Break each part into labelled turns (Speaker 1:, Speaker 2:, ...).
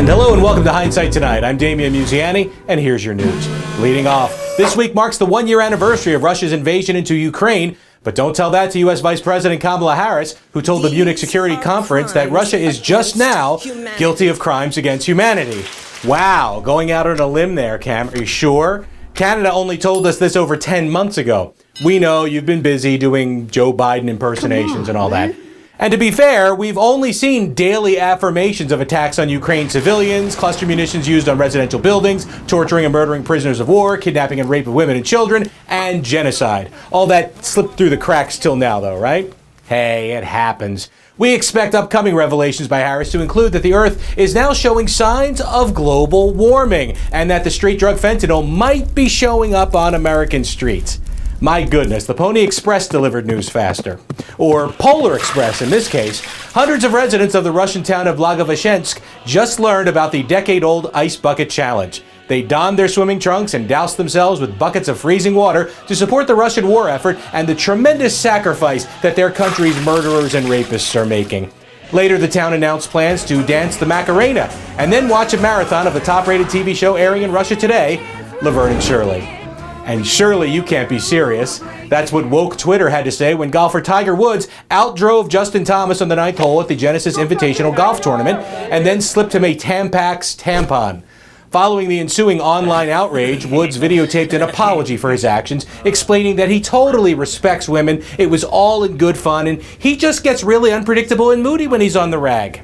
Speaker 1: Hello and welcome to Hindsight Tonight. I'm Damian Muziani, and here's your news. Leading off, this week marks the one-year anniversary of Russia's invasion into Ukraine. But don't tell that to U.S. Vice President Kamala Harris, who told the Munich Security Conference that Russia is just now guilty of crimes against humanity. Wow, going out on a limb there, Cam. Are you sure? Canada only told us this over 10 months ago. We know you've been busy doing Joe Biden impersonations and all that. And to be fair, we've only seen daily affirmations of attacks on Ukraine civilians, cluster munitions used on residential buildings, torturing and murdering prisoners of war, kidnapping and rape of women and children, and genocide. All that slipped through the cracks till now, though, right? Hey, it happens. We expect upcoming revelations by Harris to include that the Earth is now showing signs of global warming, and that the street drug fentanyl might be showing up on American streets. My goodness, the Pony Express delivered news faster. Or Polar Express in this case. Hundreds of residents of the Russian town of Blagoveshchensk just learned about the decade-old Ice Bucket Challenge. They donned their swimming trunks and doused themselves with buckets of freezing water to support the Russian war effort and the tremendous sacrifice that their country's murderers and rapists are making. Later, the town announced plans to dance the Macarena and then watch a marathon of the top-rated TV show airing in Russia today, Laverne and Shirley. And surely you can't be serious. That's what woke Twitter had to say when golfer Tiger Woods outdrove Justin Thomas on the 9th hole at the Genesis Invitational Golf Tournament and then slipped him a Tampax tampon. Following the ensuing online outrage, Woods videotaped an apology for his actions, explaining that he totally respects women, it was all in good fun, and he just gets really unpredictable and moody when he's on the rag.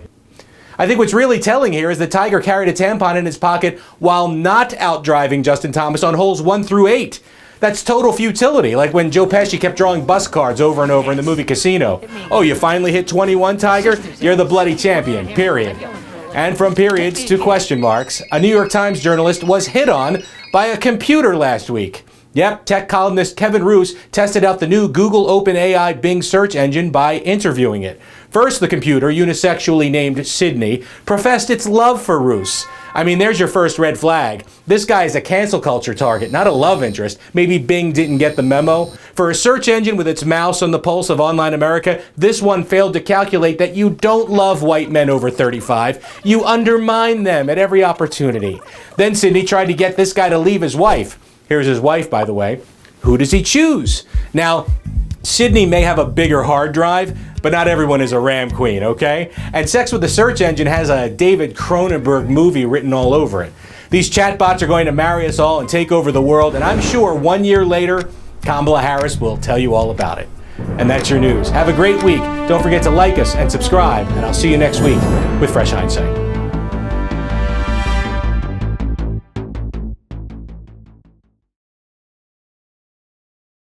Speaker 1: I think what's really telling here is that Tiger carried a tampon in his pocket while not outdriving Justin Thomas on holes 1 through 8. That's total futility, like when Joe Pesci kept drawing bus cards over and over in the movie Casino. Oh, you finally hit 21, Tiger? You're the bloody champion, period. And from periods to question marks, a New York Times journalist was hit on by a computer last week. Yep, tech columnist Kevin Roose tested out the new Google OpenAI Bing search engine by interviewing it. First, the computer, unisexually named Sydney, professed its love for Roose. I mean, there's your first red flag. This guy is a cancel culture target, not a love interest. Maybe Bing didn't get the memo. For a search engine with its mouse on the pulse of online America, this one failed to calculate that you don't love white men over 35. You undermine them at every opportunity. Then Sydney tried to get this guy to leave his wife. Here's his wife, by the way. Who does he choose? Now, Sydney may have a bigger hard drive, but not everyone is a Ram Queen, okay? And Sex with the Search Engine has a David Cronenberg movie written all over it. These chatbots are going to marry us all and take over the world, and I'm sure 1 year later, Kamala Harris will tell you all about it. And that's your news. Have a great week. Don't forget to like us and subscribe, and I'll see you next week with Fresh Hindsight.